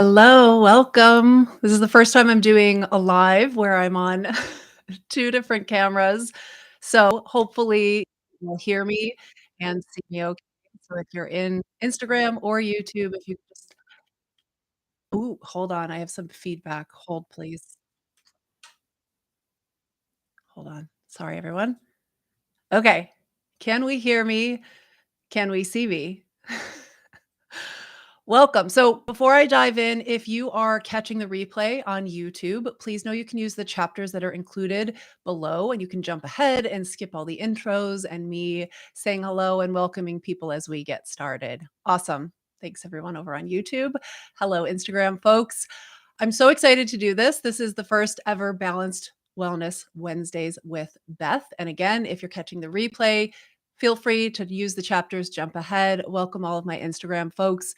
Hello, welcome. This is the first time I'm doing a live where I'm on 2 different cameras. So, hopefully you'll hear me and see me okay. So if you're in Instagram or YouTube, if you just Ooh, hold on, I have some feedback. Hold, please. Hold on. Sorry, everyone. Okay. Can we hear me? Can we see me? Welcome. So, before I dive in, if you are catching the replay on YouTube, please know you can use the chapters that are included below and you can jump ahead and skip all the intros and me saying hello and welcoming people as we get started. Awesome. Thanks, everyone over on YouTube. Hello, Instagram folks. I'm so excited to do this. This is the first ever Balanced Wellness Wednesdays with Beth. And again, if you're catching the replay, feel free to use the chapters, jump ahead. Welcome all of my Instagram folks.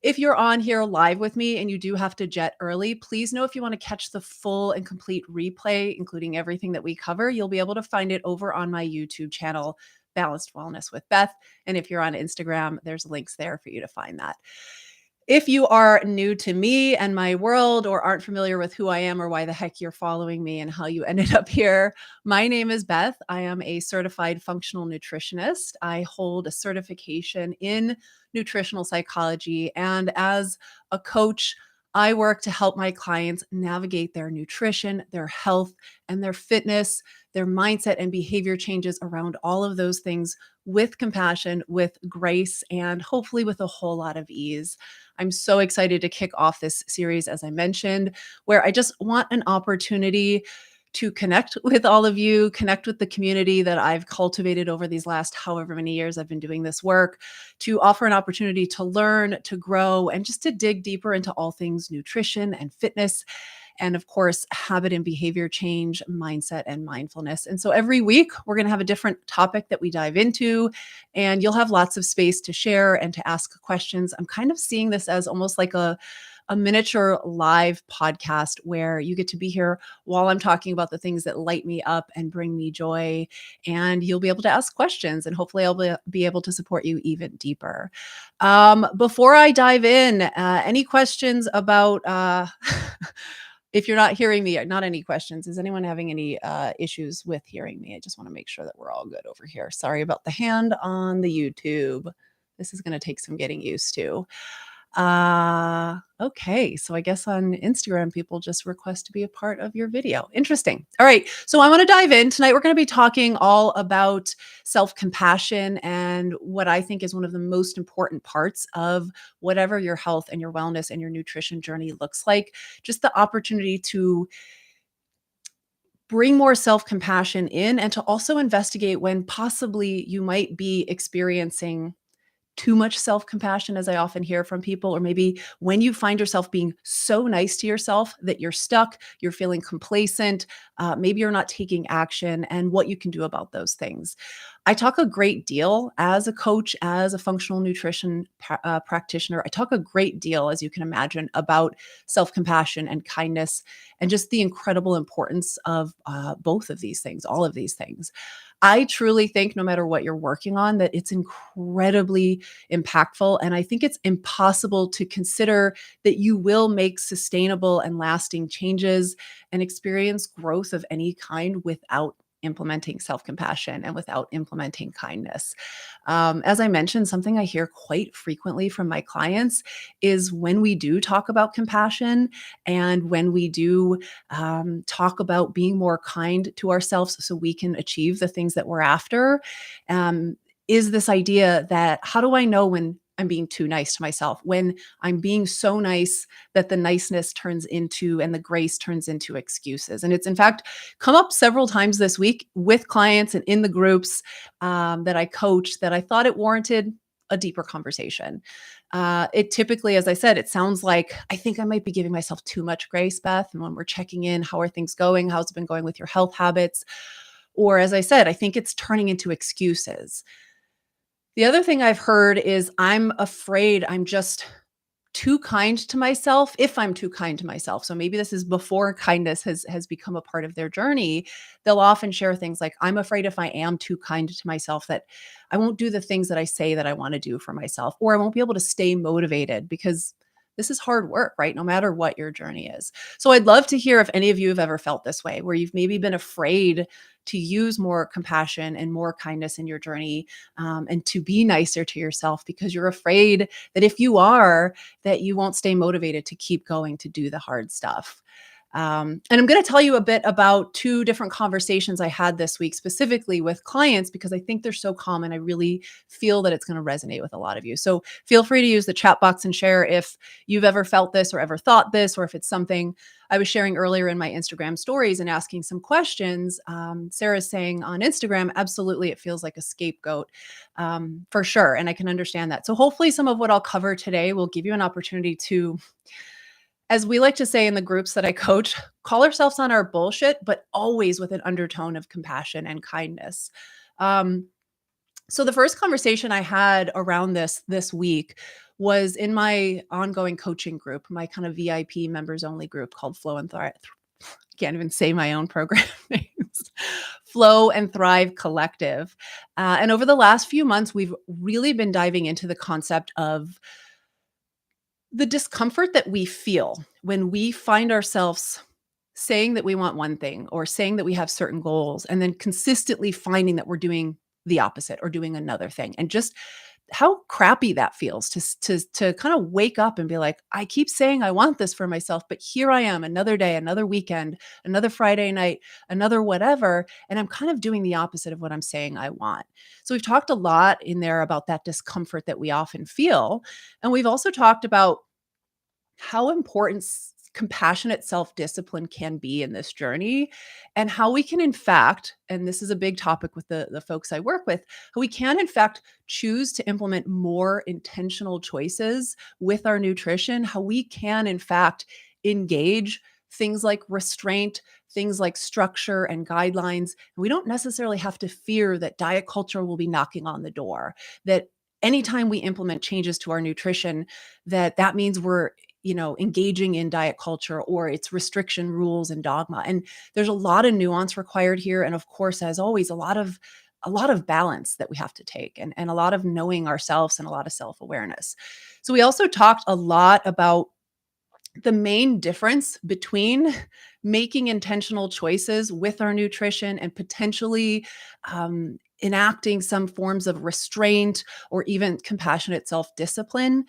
If you're on here live with me and you do have to jet early, please know if you want to catch the full and complete replay, including everything that we cover, you'll be able to find it over on my YouTube channel, Balanced Wellness with Beth. And if you're on Instagram, there's links there for you to find that. If you are new to me and my world or aren't familiar with who I am or why the heck you're following me and how you ended up here, my name is Beth. I am a certified functional nutritionist. I hold a certification in nutritional psychology. And as a coach, I work to help my clients navigate their nutrition, their health, and their fitness, their mindset and behavior changes around all of those things with compassion, with grace, and hopefully with a whole lot of ease. I'm so excited to kick off this series, as I mentioned, where I just want an opportunity to connect with all of you, connect with the community that I've cultivated over these last however many years I've been doing this work, to offer an opportunity to learn, to grow, and just to dig deeper into all things nutrition and fitness. And of course, habit and behavior change, mindset, and mindfulness. And so every week, we're going to have a different topic that we dive into, and you'll have lots of space to share and to ask questions. I'm kind of seeing this as almost like a miniature live podcast where you get to be here while I'm talking about the things that light me up and bring me joy. And you'll be able to ask questions, and hopefully, I'll be able to support you even deeper. Before I dive in, any questions about if you're not hearing me, not any questions. Is anyone having any issues with hearing me? I just want to make sure that we're all good over here. Sorry about the hand on the YouTube. This is going to take some getting used to. Okay. So I guess on Instagram, people just request to be a part of your video. Interesting. All right. So I want to dive in. Tonight, we're going to be talking all about self-compassion and what I think is one of the most important parts of whatever your health and your wellness and your nutrition journey looks like. Just the opportunity to bring more self-compassion in and to also investigate when possibly you might be experiencing too much self-compassion, as I often hear from people, or maybe when you find yourself being so nice to yourself that you're stuck, you're feeling complacent, maybe you're not taking action, and what you can do about those things. I talk a great deal as a coach, as a functional nutrition practitioner. I talk a great deal, as you can imagine, about self-compassion and kindness and just the incredible importance of both of these things, all of these things. I truly think no matter what you're working on, that it's incredibly impactful. And I think it's impossible to consider that you will make sustainable and lasting changes and experience growth of any kind without implementing self-compassion and without implementing kindness. As I mentioned, something I hear quite frequently from my clients is when we do talk about compassion and when we do talk about being more kind to ourselves so we can achieve the things that we're after, um, is this idea that how do I know when I'm being too nice to myself, when I'm being so nice that the niceness turns into and the grace turns into excuses. And it's in fact come up several times this week with clients and in the groups that I coach that I thought it warranted a deeper conversation. It typically, as I said, it sounds like I think I might be giving myself too much grace, Beth. And when we're checking in, how are things going? How's it been going with your health habits? Or as I said, I think it's turning into excuses. The other thing I've heard is I'm afraid I'm just too kind to myself if I'm too kind to myself. So maybe this is before kindness has become a part of their journey. They'll often share things like, I'm afraid if I am too kind to myself that I won't do the things that I say that I want to do for myself, or I won't be able to stay motivated because this is hard work, right? No matter what your journey is. So I'd love to hear if any of you have ever felt this way, where you've maybe been afraid to use more compassion and more kindness in your journey, and to be nicer to yourself because you're afraid that if you are, that you won't stay motivated to keep going to do the hard stuff. And I'm going to tell you a bit about two different conversations I had this week, specifically with clients, because I think they're so common. I really feel that it's going to resonate with a lot of you. So feel free to use the chat box and share if you've ever felt this or ever thought this, or if it's something I was sharing earlier in my Instagram stories and asking some questions. Sarah's saying on Instagram, absolutely, it feels like a scapegoat, for sure. And I can understand that. So hopefully some of what I'll cover today will give you an opportunity to, as we like to say in the groups that I coach, call ourselves on our bullshit, but always with an undertone of compassion and kindness. Um, so the first conversation I had around this week was in my ongoing coaching group, my kind of VIP members only group called Flow and Thrive. Can't even say my own program names. Flow and Thrive Collective. And over the last few months, we've really been diving into the concept of the discomfort that we feel when we find ourselves saying that we want one thing or saying that we have certain goals and then consistently finding that we're doing the opposite or doing another thing, and just how crappy that feels to kind of wake up and be like, I keep saying I want this for myself, but here I am, another day, another weekend, another Friday night, another whatever, and I'm kind of doing the opposite of what I'm saying I want. So we've talked a lot in there about that discomfort that we often feel, and we've also talked about how important compassionate self-discipline can be in this journey, and how we can in fact, and this is a big topic with the folks I work with, how we can in fact choose to implement more intentional choices with our nutrition, how we can in fact engage things like restraint, things like structure and guidelines. And we don't necessarily have to fear that diet culture will be knocking on the door, that anytime we implement changes to our nutrition, that means we're engaging in diet culture or its restriction rules and dogma. And there's a lot of nuance required here. And of course, as always, a lot of balance that we have to take, and a lot of knowing ourselves and a lot of self-awareness. So we also talked a lot about the main difference between making intentional choices with our nutrition and potentially enacting some forms of restraint or even compassionate self-discipline,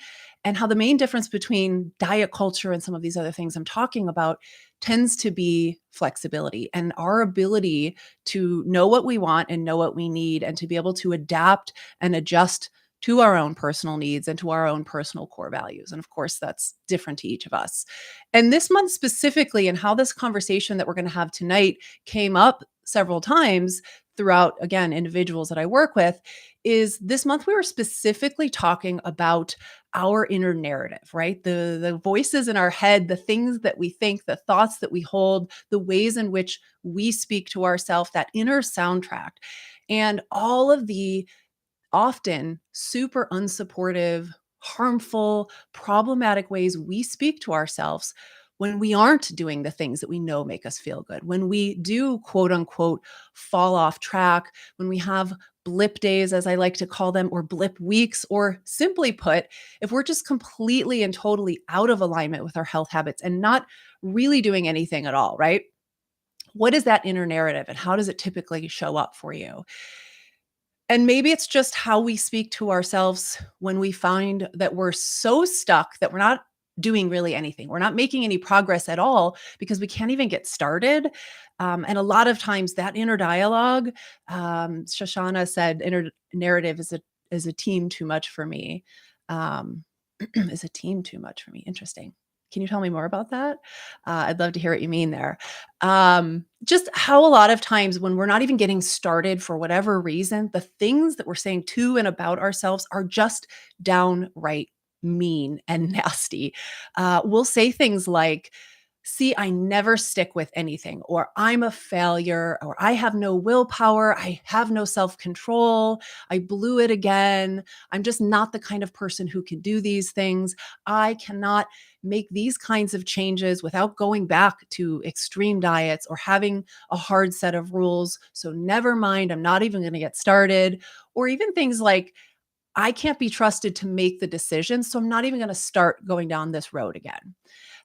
and how the main difference between diet culture and some of these other things I'm talking about tends to be flexibility and our ability to know what we want and know what we need, and to be able to adapt and adjust to our own personal needs and to our own personal core values. And of course, that's different to each of us. And this month specifically, and how this conversation that we're going to have tonight came up several times throughout, again, individuals that I work with, is this month we were specifically talking about our inner narrative, right? The voices in our head, the things that we think, the thoughts that we hold, the ways in which we speak to ourselves, that inner soundtrack, and all of the often super unsupportive, harmful, problematic ways we speak to ourselves when we aren't doing the things that we know make us feel good, when we do quote unquote fall off track, when we have blip days, as I like to call them, or blip weeks, or simply put, if we're just completely and totally out of alignment with our health habits and not really doing anything at all, right? What is that inner narrative and how does it typically show up for you? And maybe it's just how we speak to ourselves when we find that we're so stuck that we're not doing really anything. We're not making any progress at all because we can't even get started. And a lot of times that inner dialogue, Shoshana said, inner narrative is a team too much for me. Um, is a team too much for me? Interesting. Can you tell me more about that? I'd love to hear what you mean there. Just how a lot of times when we're not even getting started for whatever reason, the things that we're saying to and about ourselves are just downright mean and nasty. We'll say things like, see, I never stick with anything, or I'm a failure, or I have no willpower, I have no self control, I blew it again, I'm just not the kind of person who can do these things, I cannot make these kinds of changes without going back to extreme diets or having a hard set of rules. So never mind, I'm not even going to get started. Or even things like, I can't be trusted to make the decision. So I'm not even going to start going down this road again.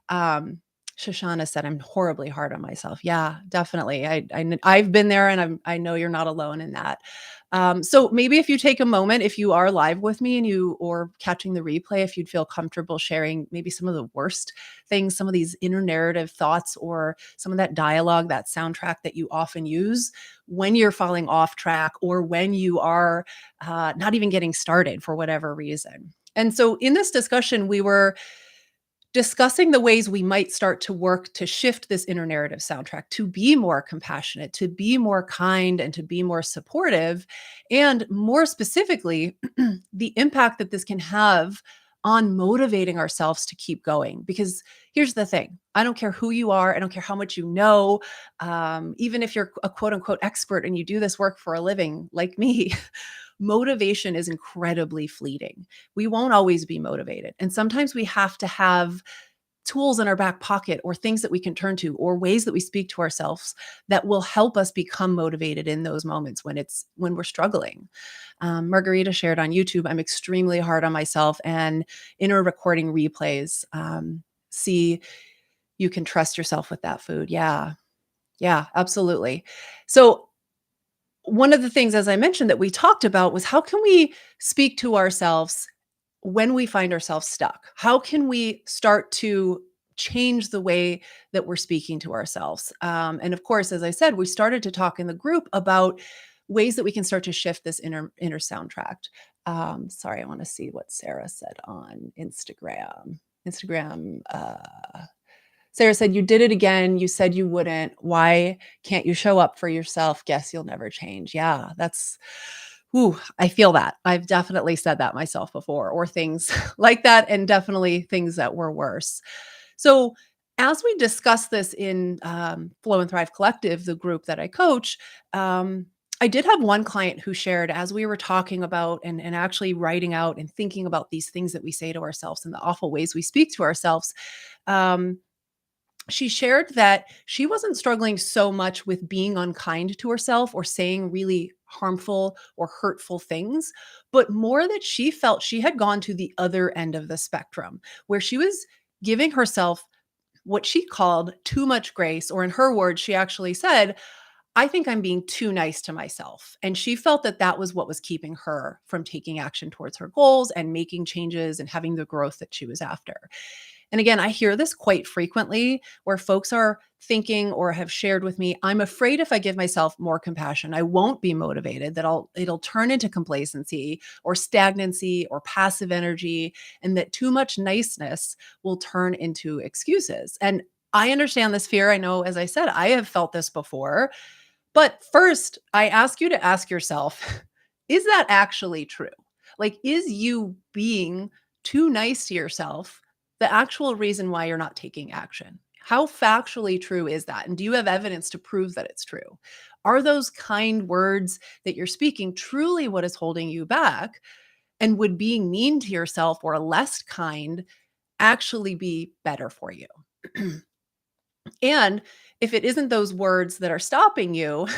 Um, Shoshana said, I'm horribly hard on myself. Yeah, definitely. I've been there, and I know you're not alone in that. So maybe if you take a moment, if you are live with me and or catching the replay, if you'd feel comfortable sharing maybe some of the worst things, some of these inner narrative thoughts, or some of that dialogue, that soundtrack that you often use when you're falling off track, or when you are not even getting started for whatever reason. And so in this discussion, we were discussing the ways we might start to work to shift this inner narrative soundtrack, to be more compassionate, to be more kind, and to be more supportive. And more specifically, the impact that this can have on motivating ourselves to keep going. Because here's the thing, I don't care who you are, I don't care how much you know, even if you're a quote unquote expert and you do this work for a living like me. Motivation is incredibly fleeting. We won't always be motivated. And sometimes we have to have tools in our back pocket, or things that we can turn to, or ways that we speak to ourselves that will help us become motivated in those moments when we're struggling. Margarita shared on YouTube, I'm extremely hard on myself, and inner recording replays. See, you can trust yourself with that food. Yeah. Yeah, absolutely. So one of the things, as I mentioned, that we talked about was, how can we speak to ourselves when we find ourselves stuck? How can we start to change the way that we're speaking to ourselves? And of course, as I said, we started to talk in the group about ways that we can start to shift this inner soundtrack. Sorry, I want to see what Sarah said on Instagram. Sarah said, you did it again. You said you wouldn't. Why can't you show up for yourself? Guess you'll never change. Yeah, I feel that. I've definitely said that myself before, or things like that, and definitely things that were worse. So, as we discuss this in Flow and Thrive Collective, the group that I coach, I did have one client who shared, as we were talking about and actually writing out and thinking about these things that we say to ourselves and the awful ways we speak to ourselves. She shared that she wasn't struggling so much with being unkind to herself or saying really harmful or hurtful things, but more that she felt she had gone to the other end of the spectrum, where she was giving herself what she called too much grace, or in her words, she actually said, I think I'm being too nice to myself. And she felt that that was what was keeping her from taking action towards her goals and making changes and having the growth that she was after. And again, I hear this quite frequently, where folks are thinking or have shared with me, I'm afraid if I give myself more compassion, I won't be motivated, that it'll turn into complacency or stagnancy or passive energy, and that too much niceness will turn into excuses. And I understand this fear. I know, as I said, I have felt this before. But first, I ask you to ask yourself, is that actually true? Like, is you being too nice to yourself the actual reason why you're not taking action? How factually true is that? And do you have evidence to prove that it's true? Are those kind words that you're speaking truly what is holding you back? And would being mean to yourself or less kind actually be better for you? And if it isn't those words that are stopping you,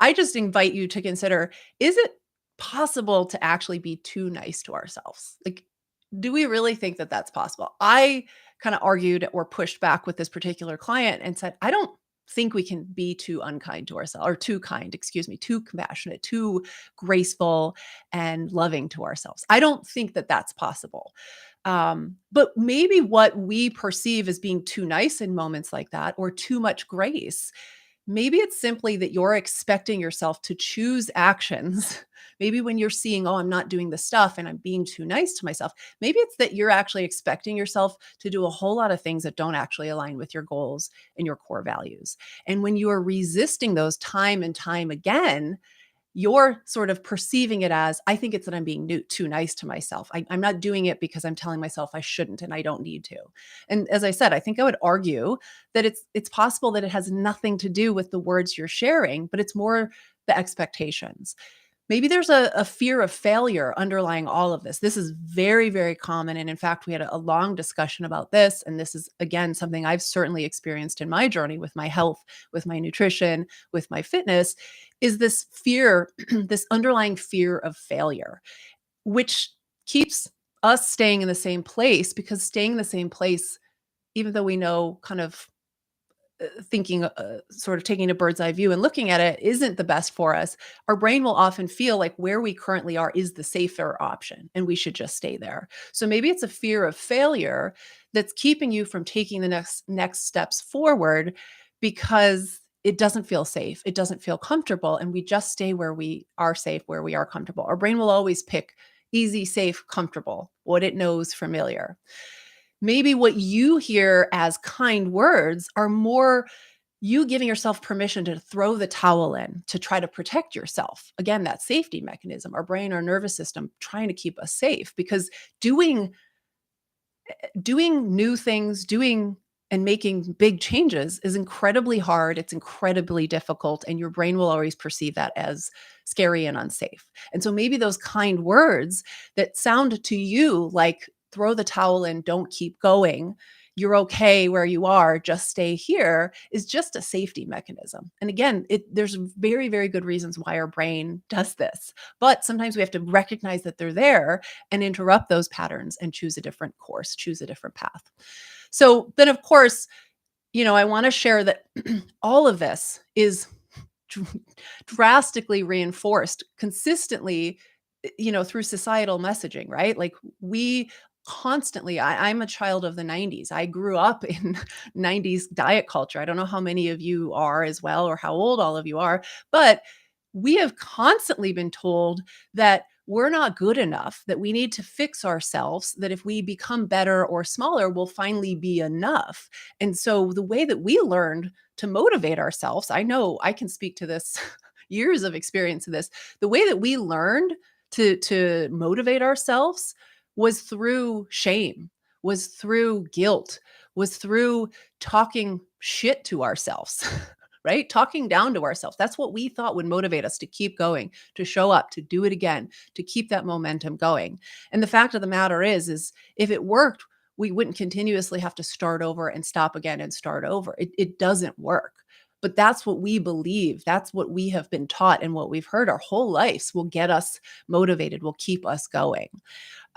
I just invite you to consider, is it possible to actually be too nice to ourselves? Like, do we really think that that's possible? I kind of argued or pushed back with this particular client and said, I don't think we can be too unkind to ourselves, or too kind, excuse me, too compassionate, too graceful and loving to ourselves. I don't think that that's possible. But maybe what we perceive as being too nice in moments like that, or too much grace, maybe it's simply that you're expecting yourself to choose actions. Maybe when you're seeing, oh, I'm not doing the stuff and I'm being too nice to myself, maybe it's that you're actually expecting yourself to do a whole lot of things that don't actually align with your goals and your core values. And when you are resisting those time and time again, you're sort of perceiving it as, I think it's that I'm being too nice to myself. I'm not doing it because I'm telling myself I shouldn't and I don't need to. And as I said, I think I would argue that it's possible that it has nothing to do with the words you're sharing, but it's more the expectations. Maybe there's a fear of failure underlying all of this. This is very, very common. And in fact, we had a long discussion about this. And this is, again, something I've certainly experienced in my journey with my health, with my nutrition, with my fitness, is this fear, this underlying fear of failure. which keeps us staying in the same place, because staying in the same place, even though we know kind of thinking, sort of taking a bird's eye view and looking at it isn't the best for us, our brain will often feel like where we currently are is the safer option and we should just stay there. So maybe it's a fear of failure that's keeping you from taking the next steps forward, because it doesn't feel safe. It doesn't feel comfortable. And we just stay where we are safe, where we are comfortable. Our brain will always pick easy, safe, comfortable, what it knows familiar. Maybe what you hear as kind words are more you giving yourself permission to throw the towel in to try to protect yourself. Again, that safety mechanism, our brain, our nervous system trying to keep us safe, because doing new things, doing and making big changes is incredibly hard. It's incredibly difficult, and your brain will always perceive that as scary and unsafe. And so maybe those kind words that sound to you like throw the towel in, don't keep going, you're okay where you are, just stay here, is just a safety mechanism. And again, there's very, very good reasons why our brain does this. But sometimes we have to recognize that they're there and interrupt those patterns and choose a different course, choose a different path. So then, of course, I want to share that all of this is drastically reinforced consistently, through societal messaging, right? Like we constantly, I'm a child of the 90s. I grew up in 90s diet culture. I don't know how many of you are as well, or how old all of you are, but we have constantly been told that we're not good enough, that we need to fix ourselves, that if we become better or smaller, we'll finally be enough. And so the way that we learned to motivate ourselves, I know I can speak to this, years of experience of this. The way that we learned to motivate ourselves was through shame, was through guilt, was through talking shit to ourselves. Right? Talking down to ourselves. That's what we thought would motivate us to keep going, to show up, to do it again, to keep that momentum going. And the fact of the matter is if it worked, we wouldn't continuously have to start over and stop again and start over. It doesn't work. But that's what we believe. That's what we have been taught, and what we've heard our whole lives will get us motivated, will keep us going.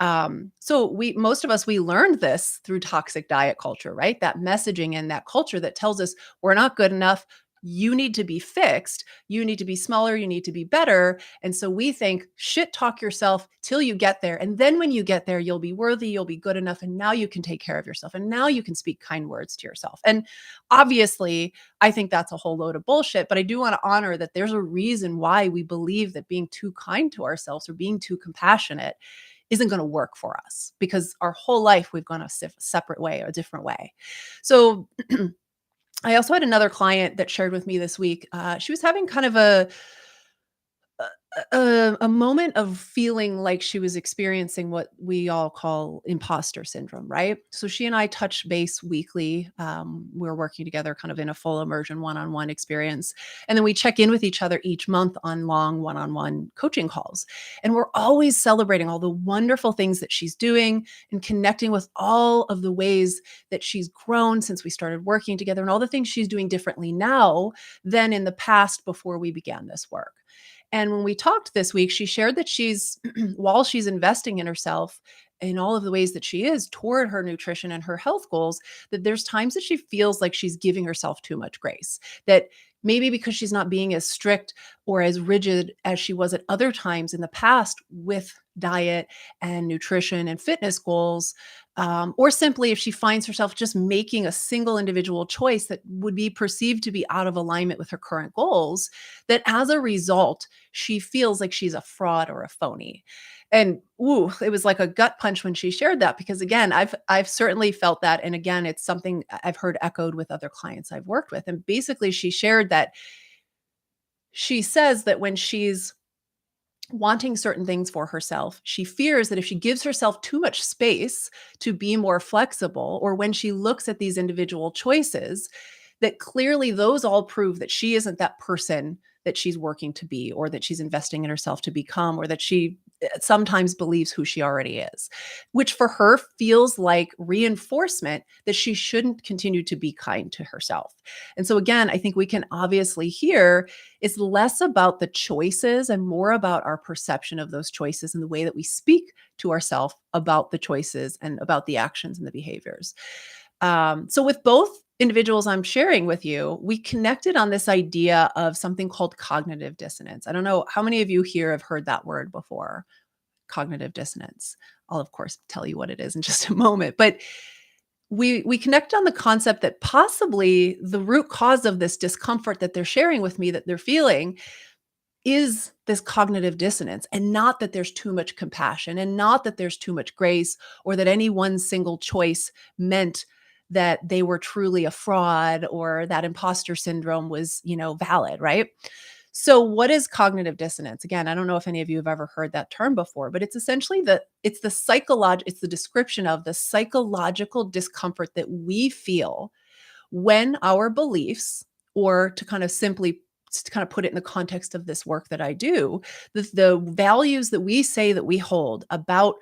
So most of us, we learned this through toxic diet culture, right? That messaging and that culture that tells us we're not good enough. You need to be fixed. You need to be smaller. You need to be better. And so we think shit talk yourself till you get there. And then when you get there, you'll be worthy, you'll be good enough. And now you can take care of yourself. And now you can speak kind words to yourself. And obviously, I think that's a whole load of bullshit, but I do want to honor that there's a reason why we believe that being too kind to ourselves or being too compassionate isn't going to work for us, because our whole life we've gone a separate way, a different way. So I also had another client that shared with me this week. She was having kind of a moment of feeling like she was experiencing what we all call imposter syndrome, right? So she and I touch base weekly. We're working together kind of in a full immersion one-on-one experience. And then we check in with each other each month on long one-on-one coaching calls. And we're always celebrating all the wonderful things that she's doing and connecting with all of the ways that she's grown since we started working together, and all the things she's doing differently now than in the past before we began this work. And when we talked this week, she shared that she's, while she's investing in herself in all of the ways that she is toward her nutrition and her health goals, that there's times that she feels like she's giving herself too much grace. That maybe because she's not being as strict or as rigid as she was at other times in the past with diet and nutrition and fitness goals, or simply if she finds herself just making a single individual choice that would be perceived to be out of alignment with her current goals, that as a result, she feels like she's a fraud or a phony. And ooh, it was like a gut punch when she shared that, because again, I've certainly felt that. And again, it's something I've heard echoed with other clients I've worked with. And basically she shared that she says that when she's wanting certain things for herself, she fears that if she gives herself too much space to be more flexible, or when she looks at these individual choices, that clearly those all prove that she isn't that person that she's working to be, or that she's investing in herself to become, or that she sometimes believes who she already is, which for her feels like reinforcement that she shouldn't continue to be kind to herself. And so, again, I think we can obviously hear it's less about the choices and more about our perception of those choices and the way that we speak to ourselves about the choices and about the actions and the behaviors. So, with both individuals I'm sharing with you, we connected on this idea of something called cognitive dissonance. I don't know how many of you here have heard that word before, cognitive dissonance. I'll of course tell you what it is in just a moment, but we connect on the concept that possibly the root cause of this discomfort that they're sharing with me that they're feeling is this cognitive dissonance, and not that there's too much compassion and not that there's too much grace or that any one single choice meant that they were truly a fraud or that imposter syndrome was, valid, right? So what is cognitive dissonance? Again, I don't know if any of you have ever heard that term before, but it's essentially it's the description of the psychological discomfort that we feel when our beliefs, or to kind of put it in the context of this work that I do, the values that we say that we hold about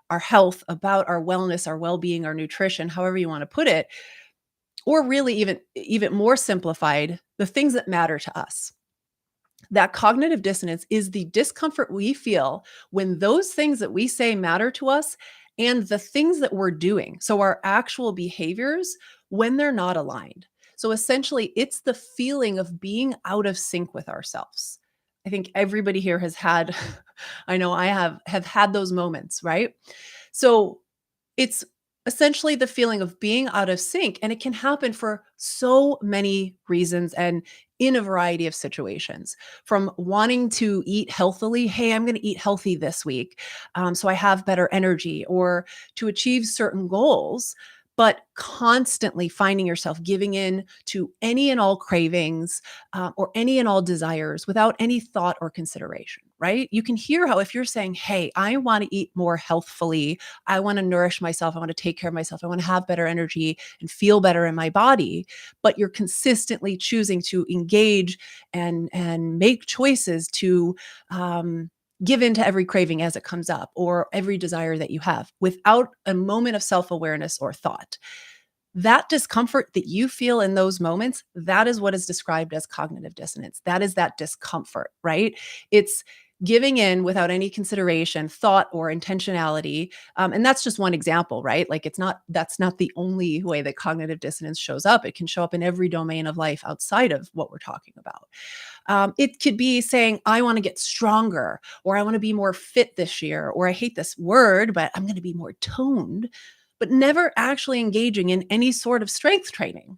our health, about our wellness, our well-being, our nutrition, however you want to put it, or really even more simplified, the things that matter to us. That cognitive dissonance is the discomfort we feel when those things that we say matter to us and the things that we're doing, so our actual behaviors, when they're not aligned. So essentially, it's the feeling of being out of sync with ourselves. I think everybody here has had, I know I have had those moments, right? So it's essentially the feeling of being out of sync, and it can happen for so many reasons and in a variety of situations. From wanting to eat healthily, hey, I'm going to eat healthy this week, so I have better energy, or to achieve certain goals, but constantly finding yourself giving in to any and all cravings, or any and all desires without any thought or consideration, right? You can hear how if you're saying, hey, I want to eat more healthfully, I want to nourish myself, I want to take care of myself, I want to have better energy and feel better in my body, but you're consistently choosing to engage and make choices to give in to every craving as it comes up or every desire that you have without a moment of self-awareness or thought. That discomfort that you feel in those moments, that is what is described as cognitive dissonance. That is that discomfort, right? It's giving in without any consideration, thought, or intentionality. And that's just one example, right? Like that's not the only way that cognitive dissonance shows up. It can show up in every domain of life outside of what we're talking about. It could be saying, I want to get stronger, or I want to be more fit this year, or I hate this word, but I'm going to be more toned, but never actually engaging in any sort of strength training.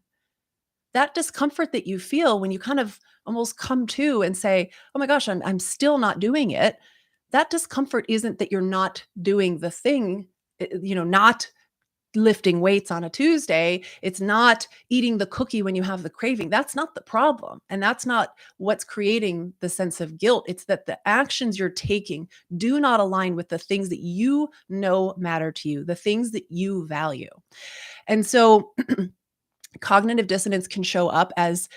That discomfort that you feel when you kind of almost come to and say, oh my gosh, I'm still not doing it. That discomfort isn't that you're not doing the thing, not lifting weights on a Tuesday. It's not eating the cookie when you have the craving. That's not the problem. And that's not what's creating the sense of guilt. It's that the actions you're taking do not align with the things that you know matter to you, the things that you value. And so cognitive dissonance can show up as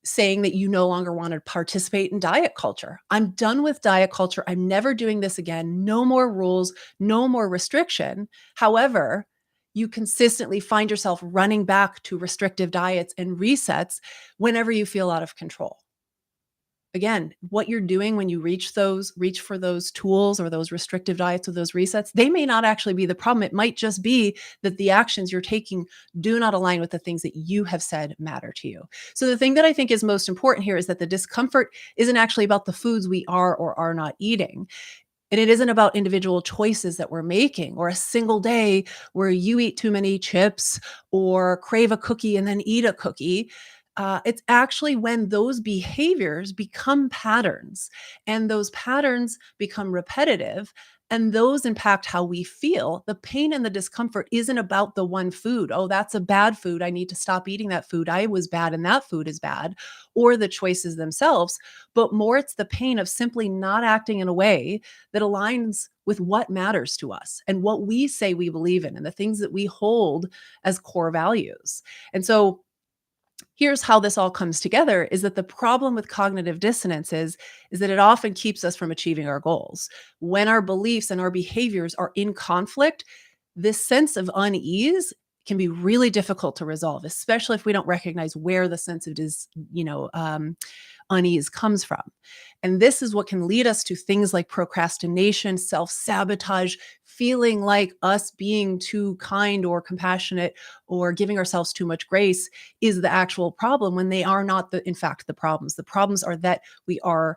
saying that you no longer want to participate in diet culture. I'm done with diet culture. I'm never doing this again. No more rules, no more restriction. However, you consistently find yourself running back to restrictive diets and resets whenever you feel out of control. Again, what you're doing when you reach for those tools or those restrictive diets or those resets, they may not actually be the problem. It might just be that the actions you're taking do not align with the things that you have said matter to you. So the thing that I think is most important here is that the discomfort isn't actually about the foods we are or are not eating. And it isn't about individual choices that we're making or a single day where you eat too many chips or crave a cookie and then eat a cookie. It's actually when those behaviors become patterns and those patterns become repetitive and those impact how we feel. The pain and the discomfort isn't about the one food. Oh, that's a bad food. I need to stop eating that food. I was bad and that food is bad, or the choices themselves, but more it's the pain of simply not acting in a way that aligns with what matters to us and what we say we believe in and the things that we hold as core values. And so Here's how this all comes together is that the problem with cognitive dissonance is that it often keeps us from achieving our goals. When our beliefs and our behaviors are in conflict, this sense of unease can be really difficult to resolve, especially if we don't recognize where the sense of unease comes from. And this is what can lead us to things like procrastination, self sabotage, feeling like us being too kind or compassionate or giving ourselves too much grace is the actual problem when they are not in fact, the problems. The problems are that we are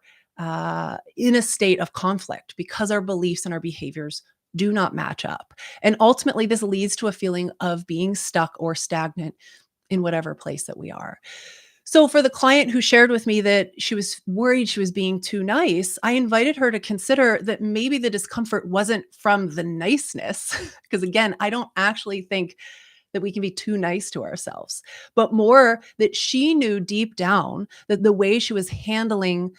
in a state of conflict because our beliefs and our behaviors do not match up. And ultimately, this leads to a feeling of being stuck or stagnant in whatever place that we are. So, for the client who shared with me that she was worried she was being too nice, I invited her to consider that maybe the discomfort wasn't from the niceness. Because again, I don't actually think that we can be too nice to ourselves, but more that she knew deep down that the way she was handling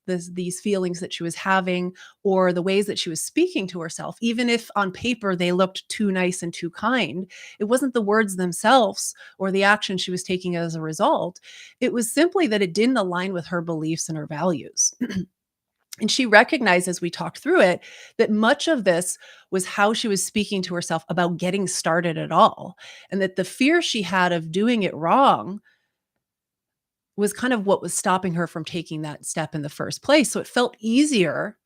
these feelings that she was having, or the ways that she was speaking to herself, even if on paper they looked too nice and too kind, it wasn't the words themselves or the action she was taking as a result. It was simply that it didn't align with her beliefs and her values. And she recognized as we talked through it that much of this was how she was speaking to herself about getting started at all. And that the fear she had of doing it wrong was kind of what was stopping her from taking that step in the first place. So it felt easier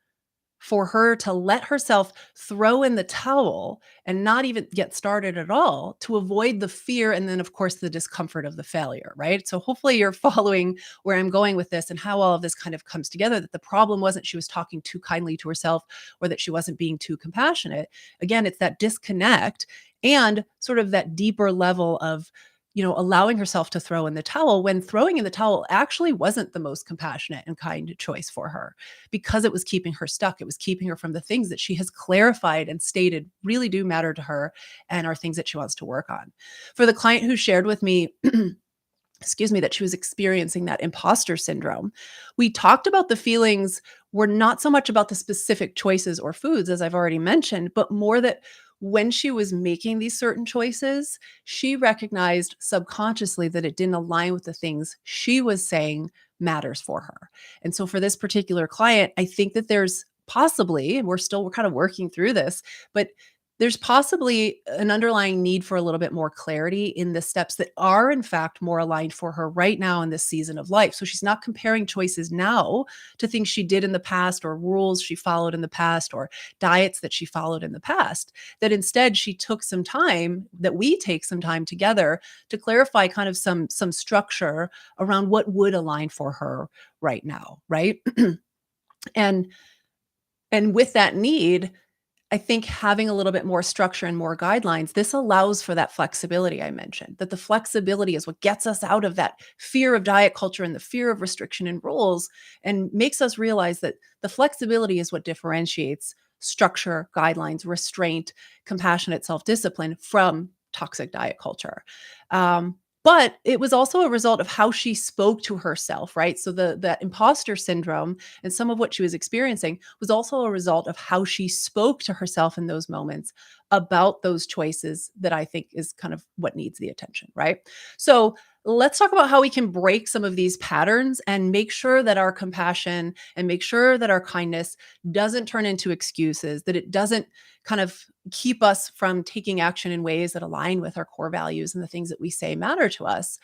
for her to let herself throw in the towel and not even get started at all to avoid the fear and then, of course, the discomfort of the failure, right? So hopefully you're following where I'm going with this and how all of this kind of comes together, that the problem wasn't she was talking too kindly to herself or that she wasn't being too compassionate. Again, it's that disconnect and sort of that deeper level of allowing herself to throw in the towel when throwing in the towel actually wasn't the most compassionate and kind choice for her because it was keeping her stuck. It was keeping her from the things that she has clarified and stated really do matter to her and are things that she wants to work on. For the client who shared with me, excuse me, that she was experiencing that imposter syndrome, we talked about the feelings were not so much about the specific choices or foods, as I've already mentioned, but more that when she was making these certain choices, she recognized subconsciously that it didn't align with the things she was saying matters for her. And so for this particular client, I think that there's possibly, and we're kind of working through this, but there's possibly an underlying need for a little bit more clarity in the steps that are, in fact, more aligned for her right now in this season of life. So she's not comparing choices now to things she did in the past or rules she followed in the past or diets that she followed in the past. That instead she took some time, that we take some time together to clarify kind of some structure around what would align for her right now, right? and and with that need, I think having a little bit more structure and more guidelines, this allows for that flexibility I mentioned, that the flexibility is what gets us out of that fear of diet culture and the fear of restriction and rules and makes us realize that the flexibility is what differentiates structure, guidelines, restraint, compassionate self-discipline from toxic diet culture. But it was also a result of how she spoke to herself, right? So that imposter syndrome and some of what she was experiencing was also a result of how she spoke to herself in those moments about those choices that I think is kind of what needs the attention, right? So let's talk about how we can break some of these patterns and make sure that our compassion and make sure that our kindness doesn't turn into excuses, that it doesn't kind of keep us from taking action in ways that align with our core values and the things that we say matter to us.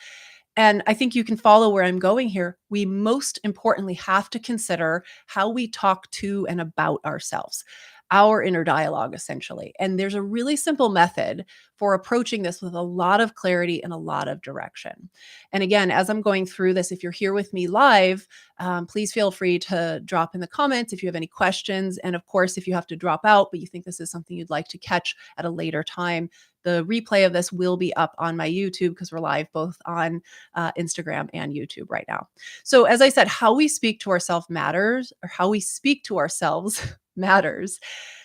And I think you can follow where I'm going here. We most importantly have to consider how we talk to and about ourselves, our inner dialogue, essentially. And there's a really simple method for approaching this with a lot of clarity and a lot of direction. And again, as I'm going through this, if you're here with me live, please feel free to drop in the comments if you have any questions. And of course, if you have to drop out, but you think this is something you'd like to catch at a later time, the replay of this will be up on my YouTube because we're live both on Instagram and YouTube right now. So as I said, how we speak to ourselves matters, or how we speak to ourselves matters.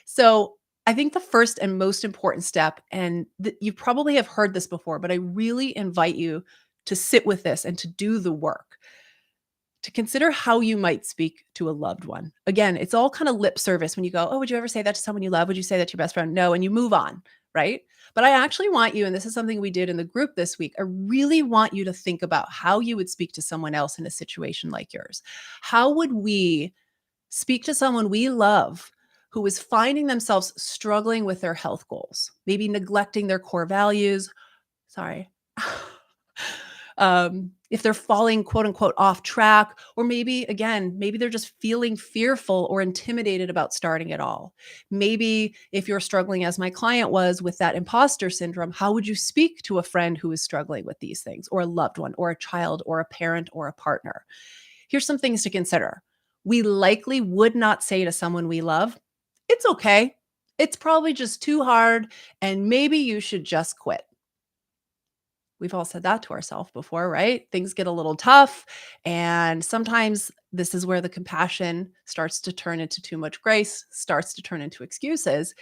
So I think the first and most important step, and you probably have heard this before, but I really invite you to sit with this and to do the work, to consider how you might speak to a loved one. Again, it's all kind of lip service when you go, oh, would you ever say that to someone you love? Would you say that to your best friend? No, and you move on, right? But I actually want you, and this is something we did in the group this week, I really want you to think about how you would speak to someone else in a situation like yours. How would we speak to someone we love who is finding themselves struggling with their health goals, maybe neglecting their core values? Sorry. If they're falling quote unquote off track, or maybe again, maybe they're just feeling fearful or intimidated about starting at all. Maybe if you're struggling, as my client was, with that imposter syndrome, how would you speak to a friend who is struggling with these things, or a loved one, or a child, or a parent, or a partner? Here's some things to consider. We likely would not say to someone we love, "It's okay. It's probably just too hard, and maybe you should just quit." We've all said that to ourselves before, right? Things get a little tough. And sometimes this is where the compassion starts to turn into too much grace, starts to turn into excuses.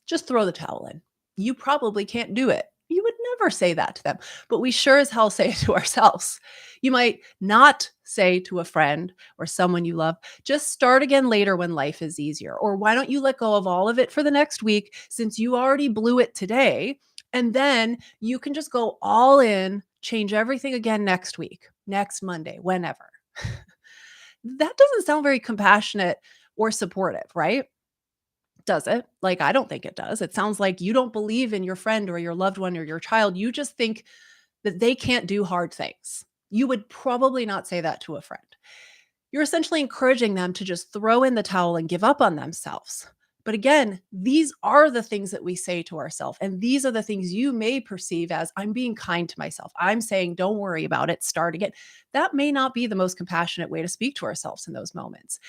Just throw the towel in. You probably can't do it. You would never say that to them, but we sure as hell say it to ourselves. You might not say to a friend or someone you love, just start again later when life is easier. Or why don't you let go of all of it for the next week since you already blew it today? And then you can just go all in, change everything again next week, next Monday, whenever. That doesn't sound very compassionate or supportive, right? Does it? Like, I don't think it does. It sounds like you don't believe in your friend or your loved one or your child. You just think that they can't do hard things. You would probably not say that to a friend. You're essentially encouraging them to just throw in the towel and give up on themselves. But again, these are the things that we say to ourselves. And these are the things you may perceive as, I'm being kind to myself. I'm saying, don't worry about it, start again. That may not be the most compassionate way to speak to ourselves in those moments.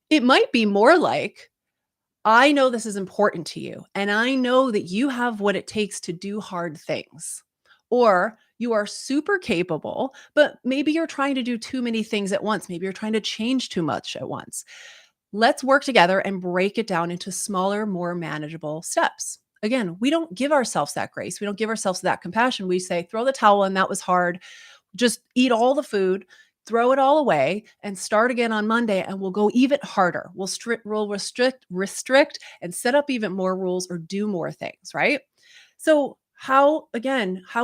It might be more like, I know this is important to you, and I know that you have what it takes to do hard things. Or you are super capable, but maybe you're trying to do too many things at once. Maybe you're trying to change too much at once. Let's work together and break it down into smaller, more manageable steps. Again, we don't give ourselves that grace. We don't give ourselves that compassion. We say, throw the towel in, that was hard. Just eat all the food, throw it all away, and start again on Monday. And we'll go even harder. We'll restrict, and set up even more rules or do more things, right? So how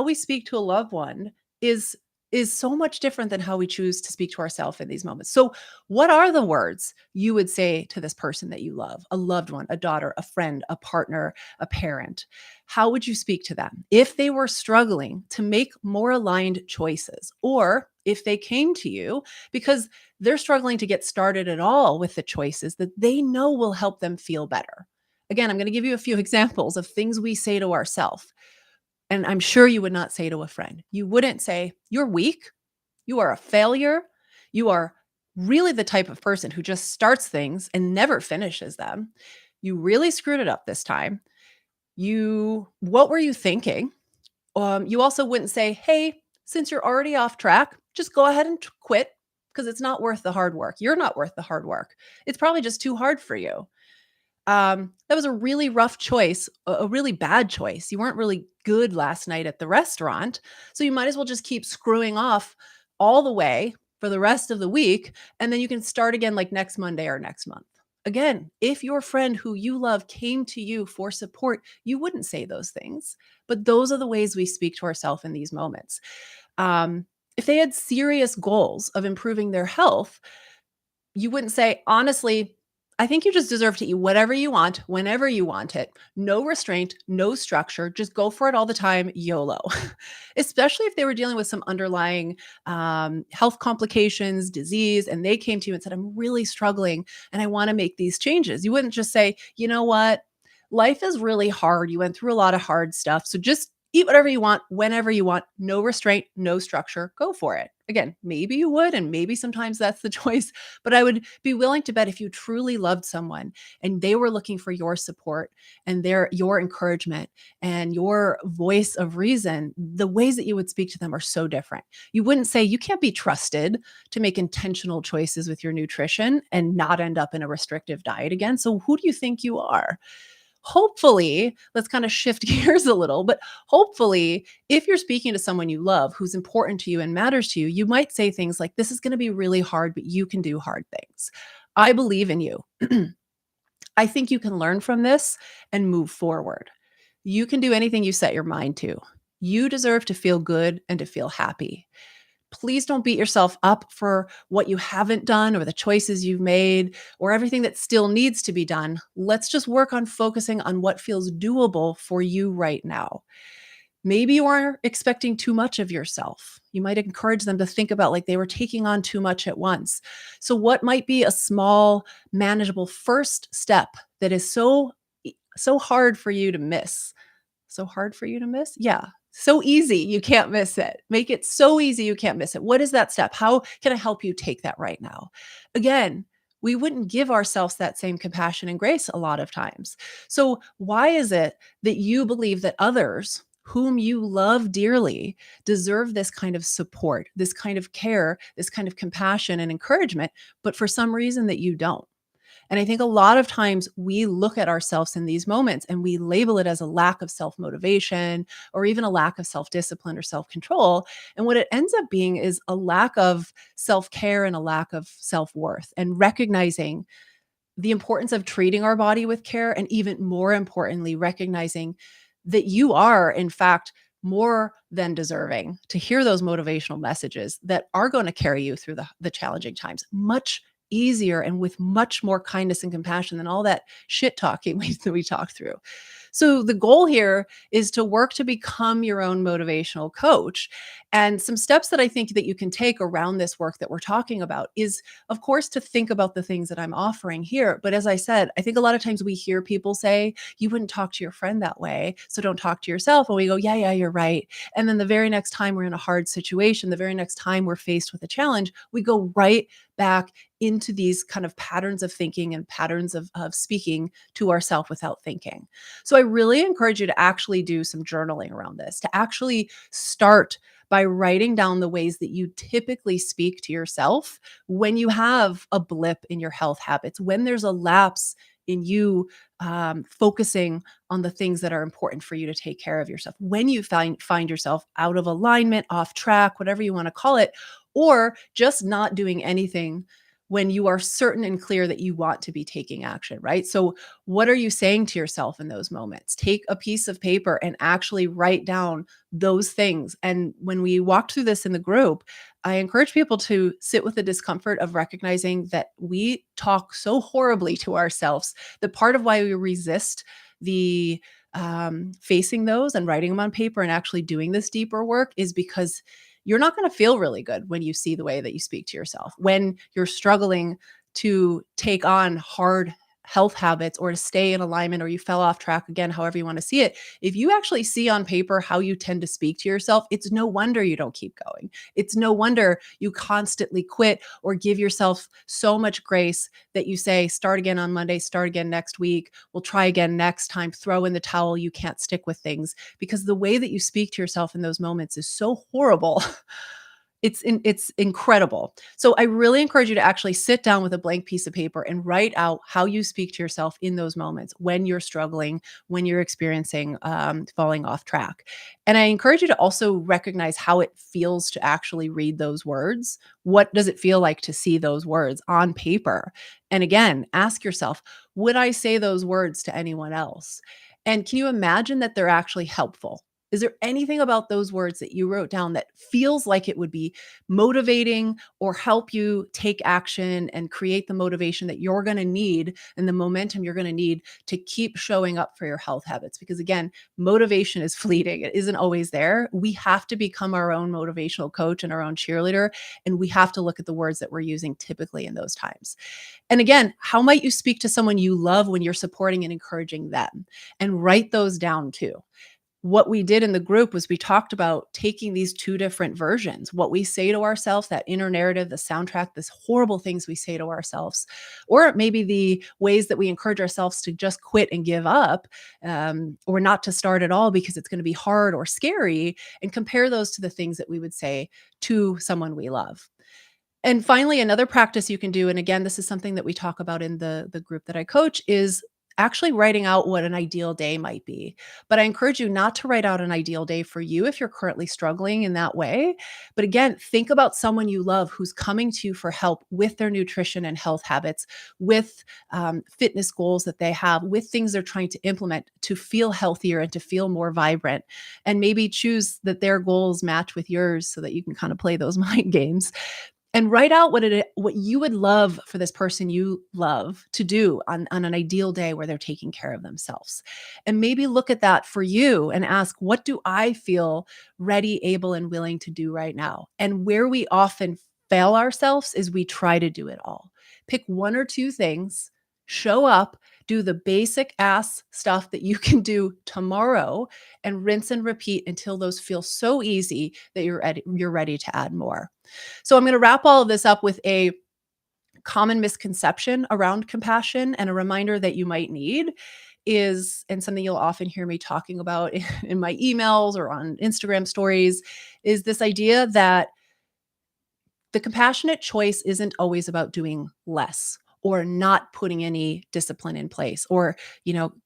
we speak to a loved one is is so much different than how we choose to speak to ourselves in these moments. So, what are the words you would say to this person that you love, a loved one, a daughter, a friend, a partner, a parent? How would you speak to them if they were struggling to make more aligned choices, or if they came to you because they're struggling to get started at all with the choices that they know will help them feel better? Again, I'm going to give you a few examples of things we say to ourselves. And I'm sure you would not say to a friend, you wouldn't say, "You're weak. You are a failure. You are really the type of person who just starts things and never finishes them. You really screwed it up this time. What were you thinking?" You also wouldn't say, "Hey, since you're already off track, just go ahead and quit because it's not worth the hard work. You're not worth the hard work. It's probably just too hard for you. That was a really rough choice, a really bad choice. You weren't really good last night at the restaurant, so you might as well just keep screwing off all the way for the rest of the week, and then you can start again like next Monday or next month." Again, if your friend who you love came to you for support, you wouldn't say those things, but those are the ways we speak to ourselves in these moments. If they had serious goals of improving their health, you wouldn't say, "Honestly, I think you just deserve to eat whatever you want, whenever you want it. No restraint, no structure. Just go for it all the time, YOLO." Especially if they were dealing with some underlying health complications, disease, and they came to you and said, "I'm really struggling and I want to make these changes." You wouldn't just say, "You know what? Life is really hard. You went through a lot of hard stuff. So just eat whatever you want, whenever you want, no restraint, no structure, go for it." Again, maybe you would, and maybe sometimes that's the choice, but I would be willing to bet if you truly loved someone and they were looking for your support and your encouragement and your voice of reason, the ways that you would speak to them are so different. You wouldn't say, "You can't be trusted to make intentional choices with your nutrition and not end up in a restrictive diet again. So who do you think you are?" Hopefully, let's kind of shift gears a little, but hopefully, if you're speaking to someone you love who's important to you and matters to you, you might say things like, "This is going to be really hard, but you can do hard things. I believe in you. I think you can learn from this and move forward." You can do anything you set your mind to. You deserve to feel good and to feel happy. Please don't beat yourself up for what you haven't done or the choices you've made or everything that still needs to be done. Let's just work on focusing on what feels doable for you right now. Maybe you are expecting too much of yourself. You might encourage them to think about like they were taking on too much at once. So, what might be a small, manageable first step that is so hard for you to miss? So hard for you to miss? Yeah. So easy, you can't miss it. Make it so easy you can't miss it. What is that step? How can I help you take that right now? Again, we wouldn't give ourselves that same compassion and grace a lot of times. So, why is it that you believe that others whom you love dearly deserve this kind of support, this kind of care, this kind of compassion and encouragement, but for some reason that you don't? And I think a lot of times we look at ourselves in these moments and we label it as a lack of self motivation or even a lack of self discipline or self control. And what it ends up being is a lack of self care and a lack of self worth and recognizing the importance of treating our body with care. And even more importantly, recognizing that you are, in fact, more than deserving to hear those motivational messages that are going to carry you through the challenging times much easier and with much more kindness and compassion than all that shit talking we talk through. So the goal here is to work to become your own motivational coach. And some steps that I think that you can take around this work that we're talking about is, of course, to think about the things that I'm offering here. But as I said, I think a lot of times we hear people say, you wouldn't talk to your friend that way, so don't talk to yourself. And we go, yeah, yeah, you're right. And then the very next time we're in a hard situation, the very next time we're faced with a challenge, we go right back into these kind of patterns of thinking and patterns of speaking to ourselves without thinking. So I really encourage you to actually do some journaling around this, to actually start by writing down the ways that you typically speak to yourself when you have a blip in your health habits, when there's a lapse in you focusing on the things that are important for you to take care of yourself, when you find yourself out of alignment, off track, whatever you want to call it, or just not doing anything when you are certain and clear that you want to be taking action, right? So, what are you saying to yourself in those moments? Take a piece of paper and actually write down those things. And when we walked through this in the group, I encourage people to sit with the discomfort of recognizing that we talk so horribly to ourselves. That part of why we resist the facing those and writing them on paper and actually doing this deeper work is because you're not going to feel really good when you see the way that you speak to yourself, when you're struggling to take on hard health habits or to stay in alignment or you fell off track again, however you want to see it. If you actually see on paper how you tend to speak to yourself, it's no wonder you don't keep going. It's no wonder you constantly quit or give yourself so much grace that you say, start again on Monday, start again next week, we'll try again next time, throw in the towel, you can't stick with things, because the way that you speak to yourself in those moments is so horrible. It's incredible. So I really encourage you to actually sit down with a blank piece of paper and write out how you speak to yourself in those moments when you're struggling, when you're experiencing falling off track. And I encourage you to also recognize how it feels to actually read those words. What does it feel like to see those words on paper? And again, ask yourself, would I say those words to anyone else? And can you imagine that they're actually helpful? Is there anything about those words that you wrote down that feels like it would be motivating or help you take action and create the motivation that you're going to need and the momentum you're going to need to keep showing up for your health habits? Because again, motivation is fleeting. It isn't always there. We have to become our own motivational coach and our own cheerleader. And we have to look at the words that we're using typically in those times. And again, how might you speak to someone you love when you're supporting and encouraging them? And write those down too. What we did in the group was we talked about taking these two different versions, what we say to ourselves, that inner narrative, the soundtrack, this horrible things we say to ourselves, or maybe the ways that we encourage ourselves to just quit and give up, or not to start at all because it's going to be hard or scary, and compare those to the things that we would say to someone we love. And finally, another practice you can do, and again, this is something that we talk about in the group that I coach, is actually writing out what an ideal day might be. But I encourage you not to write out an ideal day for you if you're currently struggling in that way. But again, think about someone you love who's coming to you for help with their nutrition and health habits, with fitness goals that they have, with things they're trying to implement to feel healthier and to feel more vibrant. And maybe choose that their goals match with yours so that you can kind of play those mind games and write out what you would love for this person you love to do on an ideal day where they're taking care of themselves. And maybe look at that for you and ask, what do I feel ready, able, and willing to do right now? And where we often fail ourselves is we try to do it all. Pick one or two things, show up, do the basic ass stuff that you can do tomorrow, and rinse and repeat until those feel so easy that you're ready to add more. So I'm going to wrap all of this up with a common misconception around compassion and a reminder that you might need is, and something you'll often hear me talking about in my emails or on Instagram stories, is this idea that the compassionate choice isn't always about doing less or not putting any discipline in place, or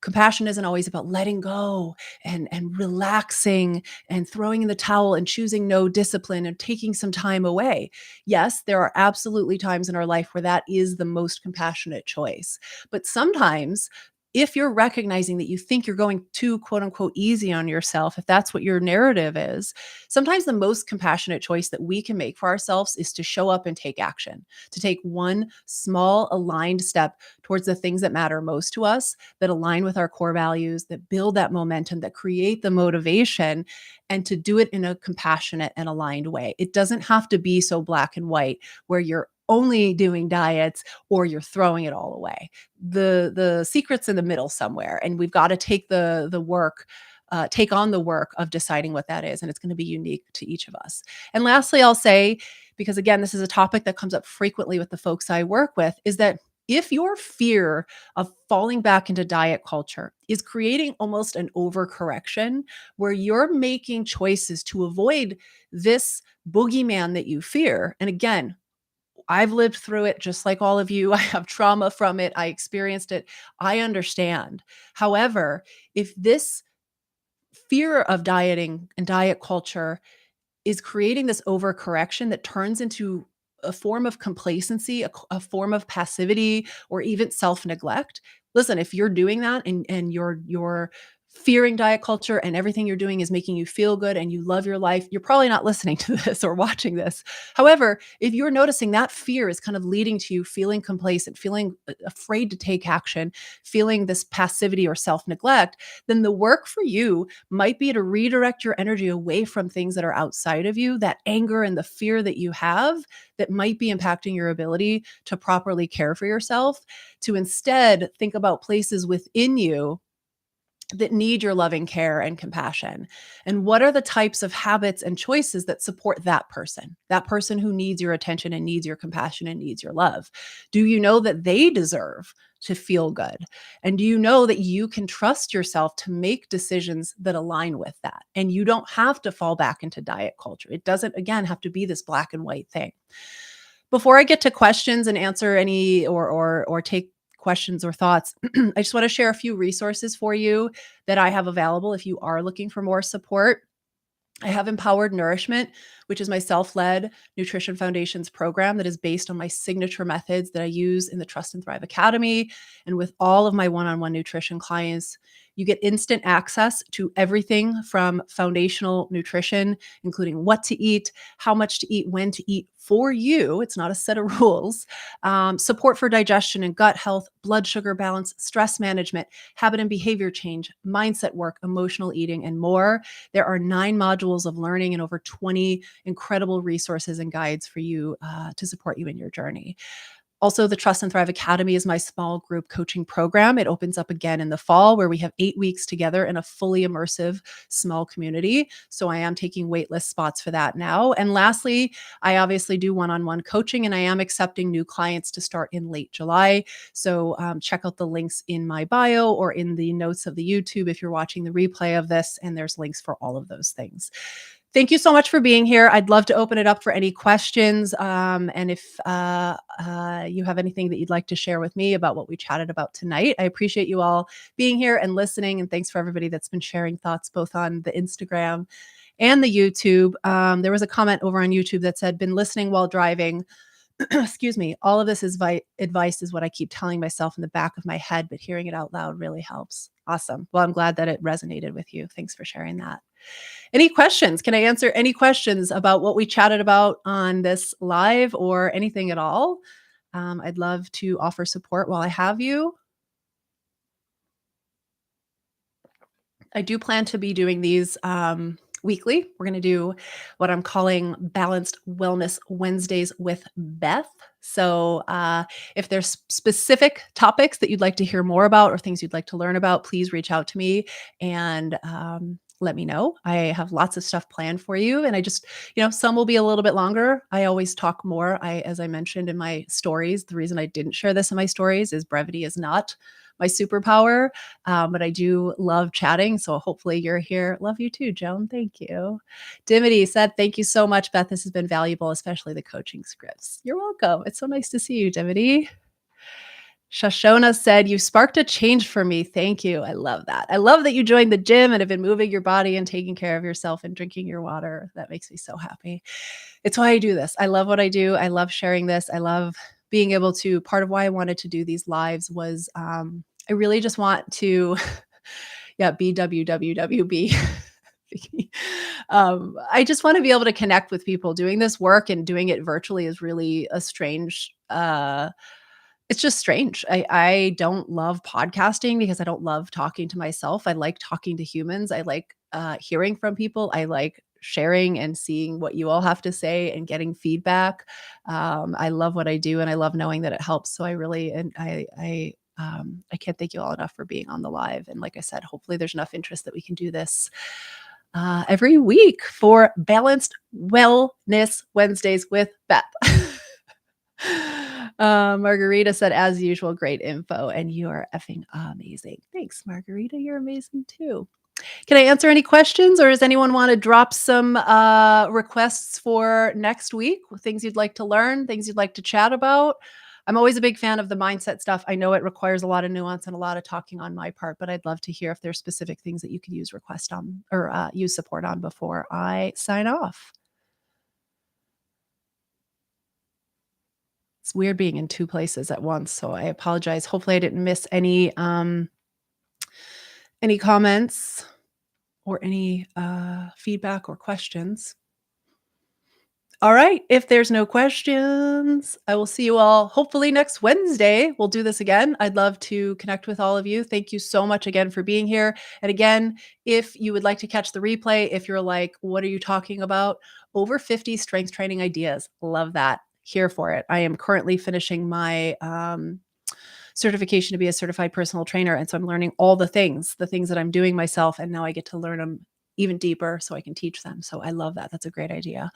compassion isn't always about letting go and relaxing and throwing in the towel and choosing no discipline and taking some time away. Yes, there are absolutely times in our life where that is the most compassionate choice, but sometimes, if you're recognizing that you think you're going too quote unquote easy on yourself, if that's what your narrative is, sometimes the most compassionate choice that we can make for ourselves is to show up and take action, to take one small aligned step towards the things that matter most to us, that align with our core values, that build that momentum, that create the motivation, and to do it in a compassionate and aligned way. It doesn't have to be so black and white where you're only doing diets or you're throwing it all away. The secret's in the middle somewhere, and we've got to take on the work of deciding what that is. And it's going to be unique to each of us. And lastly, I'll say, because again, this is a topic that comes up frequently with the folks I work with, is that if your fear of falling back into diet culture is creating almost an overcorrection where you're making choices to avoid this boogeyman that you fear, and again, I've lived through it just like all of you. I have trauma from it. I experienced it. I understand. However, if this fear of dieting and diet culture is creating this overcorrection that turns into a form of complacency, a form of passivity, or even self-neglect. Listen, if you're doing that and you're fearing diet culture and everything you're doing is making you feel good and you love your life, you're probably not listening to this or watching this. However, if you're noticing that fear is kind of leading to you feeling complacent, feeling afraid to take action, feeling this passivity or self-neglect, then the work for you might be to redirect your energy away from things that are outside of you, that anger and the fear that you have that might be impacting your ability to properly care for yourself, to instead think about places within you that need your loving care and compassion. And what are the types of habits and choices that support that person who needs your attention and needs your compassion and needs your love? Do you know that they deserve to feel good? And do you know that you can trust yourself to make decisions that align with that? And you don't have to fall back into diet culture. It doesn't, again, have to be this black and white thing. Before I get to questions and answer any or take questions or thoughts, I just want to share a few resources for you that I have available if you are looking for more support. I have Empowered Nourishment, which is my self-led nutrition foundations program that is based on my signature methods that I use in the Trust and Thrive Academy and with all of my one-on-one nutrition clients. You get instant access to everything from foundational nutrition, including what to eat, how much to eat, when to eat for you. It's not a set of rules. Support for digestion and gut health, blood sugar balance, stress management, habit and behavior change, mindset work, emotional eating, and more. There are 9 modules of learning and over 20 incredible resources and guides for you to support you in your journey. Also, the Trust and Thrive Academy is my small group coaching program. It opens up again in the fall where we have 8 weeks together in a fully immersive small community. So I am taking waitlist spots for that now. And lastly, I obviously do one-on-one coaching and I am accepting new clients to start in late July. So check out the links in my bio or in the notes of the YouTube if you're watching the replay of this, and there's links for all of those things. Thank you so much for being here. I'd love to open it up for any questions. And if you have anything that you'd like to share with me about what we chatted about tonight, I appreciate you all being here and listening. And thanks for everybody that's been sharing thoughts both on the Instagram and the YouTube. There was a comment over on YouTube that said, been listening while driving. Excuse me. All of this is advice is what I keep telling myself in the back of my head, but hearing it out loud really helps. Awesome. Well, I'm glad that it resonated with you. Thanks for sharing that. Any questions? Can I answer any questions about what we chatted about on this live or anything at all? I'd love to offer support while I have you. I do plan to be doing these weekly. We're going to do what I'm calling Balanced Wellness Wednesdays with Beth. So, if there's specific topics that you'd like to hear more about or things you'd like to learn about, please reach out to me and let me know. I have lots of stuff planned for you. And I just, some will be a little bit longer. I always talk more. As I mentioned in my stories, the reason I didn't share this in my stories is brevity is not my superpower. But I do love chatting. So hopefully you're here. Love you too, Joan. Thank you. Dimity said, thank you so much, Beth. This has been valuable, especially the coaching scripts. You're welcome. It's so nice to see you, Dimity. Shoshona said, you sparked a change for me. Thank you. I love that. I love that you joined the gym and have been moving your body and taking care of yourself and drinking your water. That makes me so happy. It's why I do this. I love what I do. I love sharing this. I love being able to, part of why I wanted to do these lives was I really just want to, yeah, BWWWB. I just want to be able to connect with people. Doing this work and doing it virtually is really a strange, it's just strange. I don't love podcasting because I don't love talking to myself. I like talking to humans. I like hearing from people. I like sharing and seeing what you all have to say and getting feedback. I love what I do and I love knowing that it helps. So I really, and I can't thank you all enough for being on the live. And like I said, hopefully there's enough interest that we can do this every week for Balanced Wellness Wednesdays with Beth. Margarita said, as usual, great info, and you are effing amazing. Thanks, Margarita. You're amazing too. Can I answer any questions, or does anyone want to drop some requests for next week? Things you'd like to learn, things you'd like to chat about? I'm always a big fan of the mindset stuff. I know it requires a lot of nuance and a lot of talking on my part, but I'd love to hear if there's specific things that you could use request on or use support on before I sign off. It's weird being in two places at once, so I apologize. Hopefully I didn't miss any comments or any feedback or questions. All right. If there's no questions, I will see you all hopefully next Wednesday. We'll do this again. I'd love to connect with all of you. Thank you so much again for being here. And again, if you would like to catch the replay, if you're like, what are you talking about? Over 50 strength training ideas. Love that. Here for it. I am currently finishing my certification to be a certified personal trainer. And so I'm learning all the things that I'm doing myself. And now I get to learn them even deeper so I can teach them. So I love that. That's a great idea.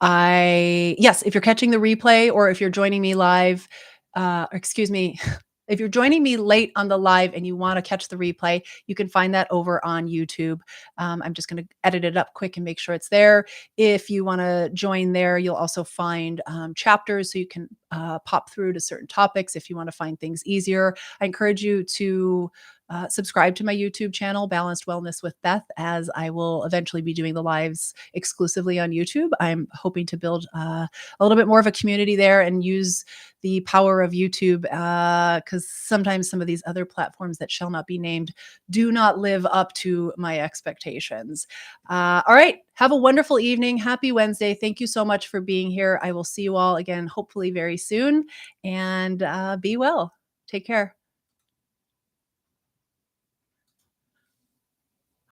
Yes, if you're catching the replay or if you're joining me live, excuse me, if you're joining me late on the live and you want to catch the replay, you can find that over on YouTube. I'm just going to edit it up quick and make sure it's there. If you want to join there, you'll also find chapters so you can pop through to certain topics if you want to find things easier. I encourage you to subscribe to my YouTube channel, Balanced Wellness with Beth, as I will eventually be doing the lives exclusively on YouTube. I'm hoping to build a little bit more of a community there and use the power of YouTube because sometimes some of these other platforms that shall not be named do not live up to my expectations. All right. Have a wonderful evening. Happy Wednesday. Thank you so much for being here. I will see you all again, hopefully very soon, and be well. Take care.